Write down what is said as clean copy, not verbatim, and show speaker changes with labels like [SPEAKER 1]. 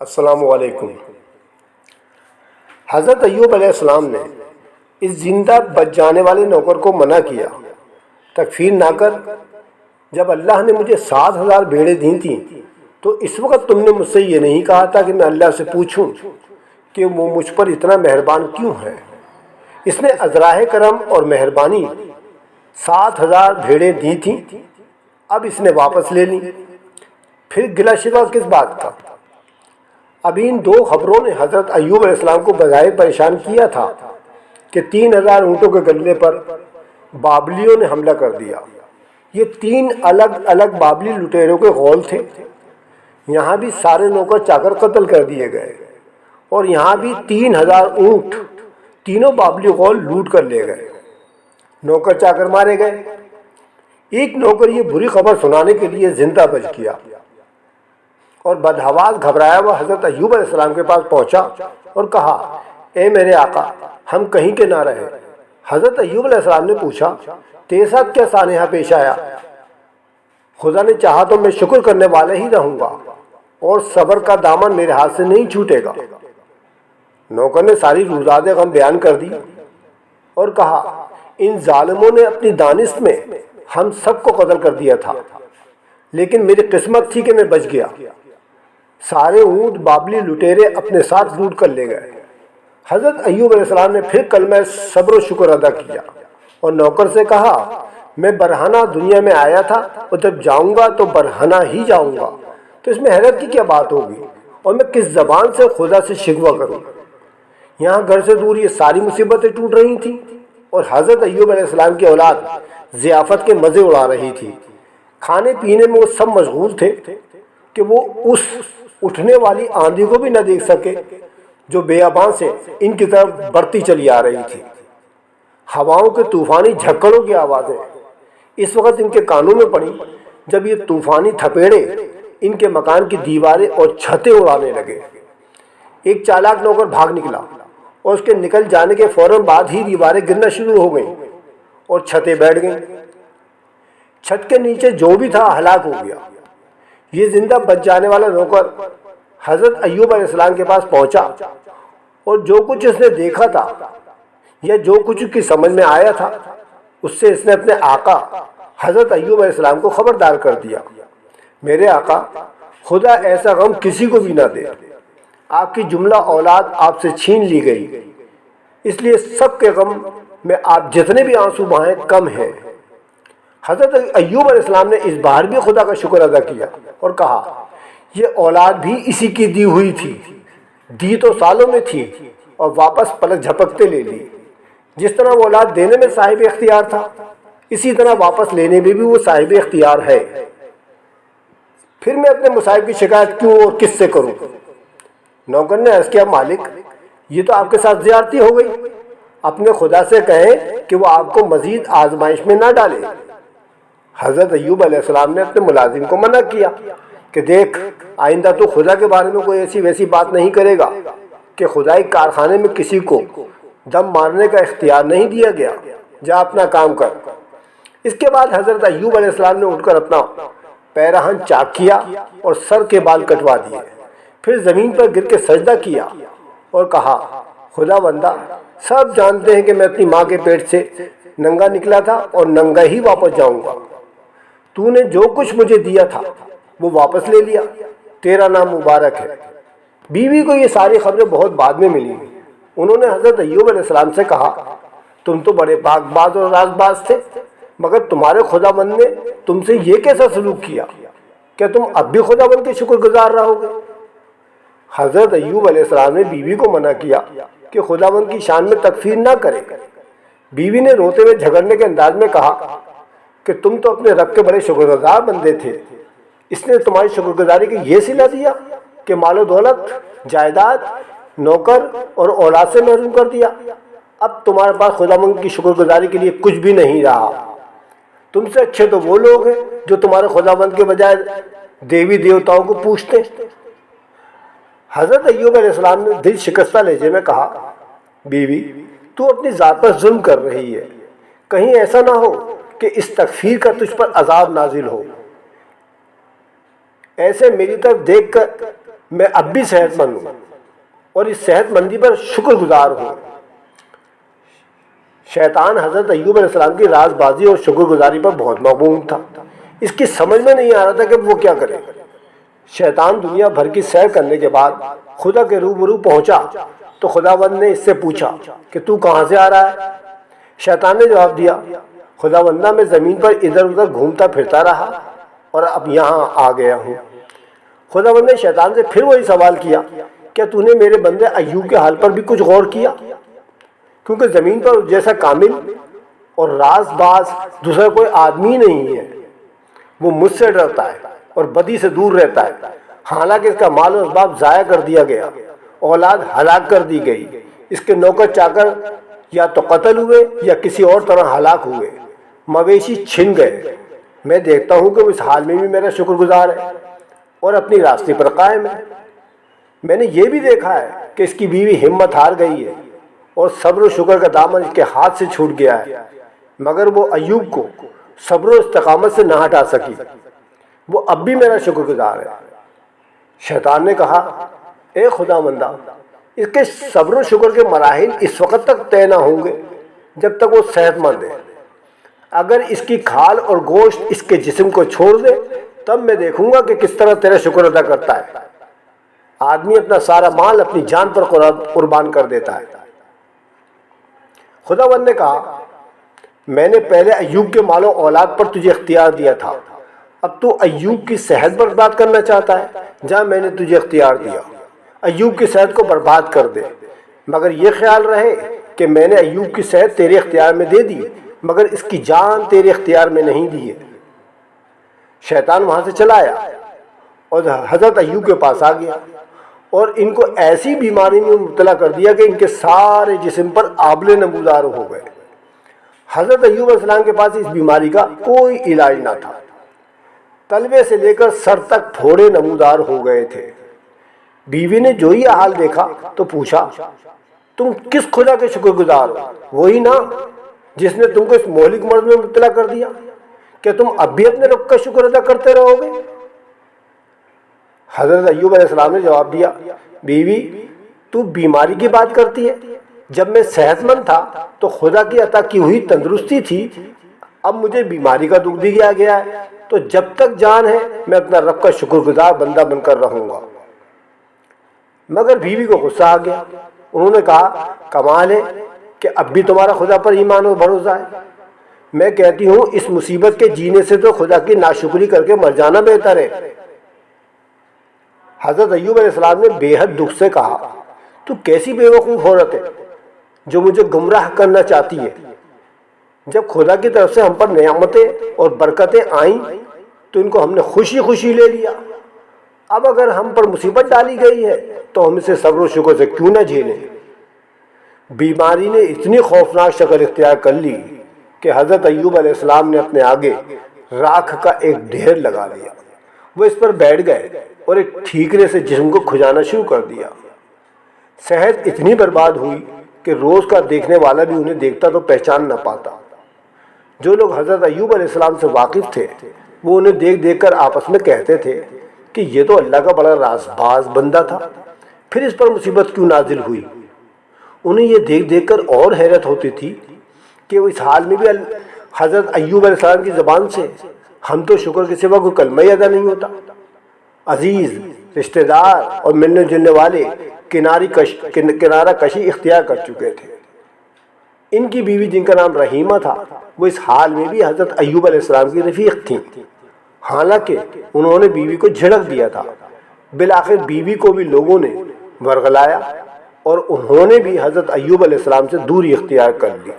[SPEAKER 1] السلام علیکم۔ حضرت ایوب علیہ السلام نے اس زندہ بچ جانے والے نوکر کو منع کیا، تکفیر نہ کر۔ جب اللہ نے مجھے 7,000 بھیڑیں دی تھیں تو اس وقت تم نے مجھ سے یہ نہیں کہا تھا کہ میں اللہ سے پوچھوں کہ وہ مجھ پر اتنا مہربان کیوں ہے؟ اس نے ازراہ کرم اور مہربانی 7,000 بھیڑیں دی تھیں، اب اس نے واپس لے لیں، پھر گلہ شکوہ کس بات کا؟ اب ان دو خبروں نے حضرت ایوب علیہ السلام کو بظاہر پریشان کیا تھا کہ 3,000 اونٹوں کے غلے پر بابلیوں نے حملہ کر دیا۔ یہ 3 الگ الگ بابلی لٹیروں کے غول تھے۔ یہاں بھی سارے نوکر چاکر قتل کر دیے گئے، اور یہاں بھی 3,000 اونٹ تینوں بابلی غول لوٹ کر لے گئے، نوکر چاکر مارے گئے۔ ایک نوکر یہ بری خبر سنانے کے لیے زندہ بچ گیا اور بدحواس گھبرایا ہوا حضرت ایوب علیہ السلام کے پاس پہنچا اور کہا، اے میرے آقا، ہم کہیں کے نہ رہے۔ حضرت ایوب علیہ السلام نے پوچھا، تیرے ساتھ کیا سانحہ پیش آیا؟ خدا نے چاہا تو میں شکر کرنے والا ہی رہوں گا اور صبر کا دامن میرے ہاتھ سے نہیں چھوٹے گا۔ نوکر نے ساری روزاد غم بیان کر دی اور کہا، ان ظالموں نے اپنی دانست میں ہم سب کو قتل کر دیا تھا، لیکن میری قسمت تھی کہ میں بچ گیا۔ سارے اونٹ بابلی لٹیرے اپنے ساتھ لوٹ کر لے گئے۔ حضرت ایوب علیہ السلام نے پھر کلمہ صبر و شکر ادا کیا اور نوکر سے کہا، میں برہنہ دنیا میں آیا تھا اور جب جاؤں گا تو برہنہ ہی جاؤں گا، تو اس میں حیرت کی کیا بات ہوگی، اور میں کس زبان سے خدا سے شکوہ کروں؟ یہاں گھر سے دور یہ ساری مصیبتیں ٹوٹ رہی تھیں اور حضرت ایوب علیہ السلام کی اولاد ضیافت کے مزے اڑا رہی تھی۔ کھانے پینے میں وہ سب مشغول تھے کہ وہ اس اٹھنے والی آندھی کو بھی نہ دیکھ سکے جو بیابان سے ان کی طرف بڑھتی چلی آ رہی تھی۔ ہواؤں کے طوفانی جھکڑوں کی آوازیں اس وقت ان کے کانوں میں پڑی جب یہ طوفانی تھپیڑے ان کے مکان کی دیواریں اور چھتیں اڑانے لگے۔ ایک چالاک نوکر بھاگ نکلا اور اس کے نکل جانے کے فوراً بعد ہی دیواریں گرنا شروع ہو گئیں اور چھتیں بیٹھ گئیں۔ چھت کے نیچے جو بھی تھا ہلاک ہو گیا۔ یہ زندہ بچ جانے والا نوکر حضرت ایوب علیہ السلام کے پاس پہنچا اور جو کچھ اس نے دیکھا تھا یا جو کچھ اس کی سمجھ میں آیا تھا اس سے اس نے اپنے آقا حضرت ایوب علیہ السلام کو خبردار کر دیا، میرے آقا، خدا ایسا غم کسی کو بھی نہ دے۔ آپ کی جملہ اولاد آپ سے چھین لی گئی، اس لیے سب کے غم میں آپ جتنے بھی آنسو بہائیں کم ہیں۔ حضرت ایوب علیہ السلام نے اس بار بھی خدا کا شکر ادا کیا اور کہا، یہ اولاد بھی اسی کی دی ہوئی تھی، دی تو سالوں میں تھی اور واپس پلک جھپکتے لے لی۔ جس طرح وہ اولاد دینے میں صاحب اختیار تھا، اسی طرح واپس لینے میں بھی وہ صاحب اختیار ہے۔ پھر میں اپنے مصائب کی شکایت کیوں اور کس سے کروں؟ نوکر نے عرض کیا، مالک، یہ تو آپ کے ساتھ زیادتی ہو گئی، اپنے خدا سے کہیں کہ وہ آپ کو مزید آزمائش میں نہ ڈالے۔ حضرت ایوب علیہ السلام نے اپنے ملازم کو منع کیا کہ دیکھ، آئندہ تو خدا کے بارے میں کوئی ایسی ویسی بات نہیں کرے گا کہ خدائی کارخانے میں کسی کو دم مارنے کا اختیار نہیں دیا گیا، جا اپنا کام کر۔ اس کے بعد حضرت ایوب علیہ السلام نے اٹھ کر اپنا پیراہن چاک کیا اور سر کے بال کٹوا دیے، پھر زمین پر گر کے سجدہ کیا اور کہا، خدا بندہ، سب جانتے ہیں کہ میں اپنی ماں کے پیٹ سے ننگا نکلا تھا اور ننگا ہی واپس جاؤں گا۔ تو نے جو کچھ مجھے دیا تھا وہ واپس لے لیا، تیرا نام مبارک ہے۔ بیوی کو یہ ساری خبریں بہت بعد میں ملی۔ انہوں نے حضرت ایوب علیہ السلام سے کہا، تم تو بڑے پاک باز اور راز باز تھے، مگر تمہارے خدا بند نے تم سے یہ کیسا سلوک کیا؟ کیا تم اب بھی خدا بند کے شکر گزار رہو گے؟ حضرت ایوب علیہ السلام نے بیوی کو منع کیا کہ خدا بند کی شان میں تکفیر نہ کرے۔ بیوی نے روتے ہوئے جھگڑنے کے انداز میں کہا کہ تم تو اپنے رب کے بڑے شکر گزار بندے تھے، اس نے تمہاری شکر گزاری کی یہ صلہ دیا کہ مال و دولت، جائیداد، نوکر اور اولاد سے محروم کر دیا۔ اب تمہارے پاس خدا بند کی شکر گزاری کے لیے کچھ بھی نہیں رہا۔ تم سے اچھے تو وہ لوگ ہیں جو تمہارے خدا بند کے بجائے دیوی دیوتاؤں کو پوجتے۔ حضرت ایوب علیہ السلام نے دل شکستہ لہجے میں کہا، بیوی، تو اپنی ذات پر ظلم کر رہی ہے، کہیں ایسا نہ ہو کہ اس تکفیر کا تجھ پر عذاب نازل ہو۔ ایسے میری طرف دیکھ کر میں اب بھی صحت مند ہوں اور اس صحت مندی پر شکر گزار ہوں۔ شیطان حضرت ایوب علیہ السلام کی راز بازی اور شکر گزاری پر بہت مغموم تھا۔ اس کی سمجھ میں نہیں آ رہا تھا کہ وہ کیا کرے۔ شیطان دنیا بھر کی سیر کرنے کے بعد خدا کے روبرو پہنچا تو خداوند نے اس سے پوچھا کہ تو کہاں سے آ رہا ہے؟ شیطان نے جواب دیا، خداوندہ میں زمین پر ادھر ادھر گھومتا پھرتا رہا اور اب یہاں آ گیا ہوں۔ خداوند نے شیطان سے پھر وہی سوال کیا، کیا تو نے میرے بندے ایوب کے حال پر بھی کچھ غور کیا؟ کیونکہ زمین پر جیسا کامل اور راز باز دوسرا کوئی آدمی نہیں ہے۔ وہ مجھ سے ڈرتا ہے اور بدی سے دور رہتا ہے، حالانکہ اس کا مال و اسباب ضائع کر دیا گیا، اولاد ہلاک کر دی گئی، اس کے نوکر چاکر یا تو قتل ہوئے یا کسی اور طرح ہلاک ہوئے، مویشی چھن گئے۔ میں دیکھتا ہوں کہ وہ اس حال میں بھی میرا شکر گزار ہے اور اپنی راستے پر قائم ہے۔ میں نے یہ بھی دیکھا ہے کہ اس کی بیوی ہمت ہار گئی ہے اور صبر و شکر کا دامن اس کے ہاتھ سے چھوٹ گیا ہے، مگر وہ ایوب کو صبر و استقامت سے نہ ہٹا سکی۔ وہ اب بھی میرا شکر گزار ہے۔ شیطان نے کہا، اے خداوندہ، اس کے صبر و شکر کے مراحل اس وقت تک طے نہ ہوں گے جب تک وہ صحت مند ہے۔ اگر اس کی کھال اور گوشت اس کے جسم کو چھوڑ دے تب میں دیکھوں گا کہ کس طرح تیرا شکر ادا کرتا ہے۔ آدمی اپنا سارا مال اپنی جان پر قربان کر دیتا ہے۔ خداوند نے کہا، میں نے پہلے ایوب کے مال و اولاد پر تجھے اختیار دیا تھا، اب تو ایوب کی صحت برباد کرنا چاہتا ہے۔ جہاں میں نے تجھے اختیار دیا، ایوب کی صحت کو برباد کر دے، مگر یہ خیال رہے کہ میں نے ایوب کی صحت تیرے اختیار میں دے دی، مگر اس کی جان تیرے اختیار میں نہیں دی ہے۔ شیطان وہاں سے چلا آیا اور حضرت ایوب کے پاس آ گیا اور ان کو ایسی بیماری میں مبتلا کر دیا کہ ان کے سارے جسم پر آبلے نمودار ہو گئے۔ حضرت ایوب علیہ السلام کے پاس اس بیماری کا کوئی علاج نہ تھا۔ تلوے سے لے کر سر تک پھوڑے نمودار ہو گئے تھے۔ بیوی نے جو یہ حال دیکھا تو پوچھا، تم کس خدا کے شکر گزار ہو؟ وہی نا جس نے تم کو اس مہلک مرض میں مبتلا کر دیا۔ کیا تم اب بھی اپنے رب کا شکر ادا کرتے رہو گے؟ حضرت ایوب علیہ السلام نے جواب دیا، بیوی تو بیماری کی بات کرتی ہے، جب میں صحت مند تھا تو خدا کی عطا کی ہوئی تندرستی تھی، اب مجھے بیماری کا دکھ دیا گیا ہے، تو جب تک جان ہے میں اپنا رب کا شکر گزار بندہ بن کر رہوں گا۔ مگر بیوی کو غصہ آ گیا۔ انہوں نے کہا، کمال ہے کہ اب بھی تمہارا خدا پر ایمان و بھروسہ ہے۔ میں کہتی ہوں اس مصیبت کے جینے سے تو خدا کی ناشکری کر کے مر جانا بہتر ہے۔ حضرت ایوب علیہ السلام نے بے حد دکھ سے کہا، تو کیسی بے وقوف عورت ہے جو مجھے گمراہ کرنا چاہتی ہے۔ جب خدا کی طرف سے ہم پر نعمتیں اور برکتیں آئیں تو ان کو ہم نے خوشی خوشی لے لیا، اب اگر ہم پر مصیبت ڈالی گئی ہے تو ہم اسے صبر و شکر سے کیوں نہ جھیلیں۔ بیماری نے اتنی خوفناک شکل اختیار کر لی کہ حضرت ایوب علیہ السلام نے اپنے آگے راکھ کا ایک ڈھیر لگا دیا۔ وہ اس پر بیٹھ گئے اور ایک ٹھیکرے سے جسم کو کھجانا شروع کر دیا۔ صحت اتنی برباد ہوئی کہ روز کا دیکھنے والا بھی انہیں دیکھتا تو پہچان نہ پاتا۔ جو لوگ حضرت ایوب علیہ السلام سے واقف تھے وہ انہیں دیکھ دیکھ کر آپس میں کہتے تھے کہ یہ تو اللہ کا بڑا راز باز بندہ تھا، پھر اس پر مصیبت کیوں نازل ہوئی۔ انہیں یہ دیکھ دیکھ کر اور حیرت ہوتی تھی کہ وہ اس حال میں بھی حضرت ایوب علیہ السلام کی زبان سے ہم تو شکر کے سوا کوئی کلمہ ہی ادا نہیں ہوتا۔ عزیز، رشتہ دار اور ملنے جلنے والے کنارہ کشی اختیار کر چکے تھے۔ ان کی بیوی جن کا نام رحیمہ تھا وہ اس حال میں بھی حضرت ایوب علیہ السلام کی رفیق تھیں، حالانکہ انہوں نے بیوی کو جھڑک دیا تھا۔ بالآخر بیوی کو بھی لوگوں نے ورغلایا اور انہوں نے بھی حضرت ایوب علیہ السلام سے دوری اختیار کر لی۔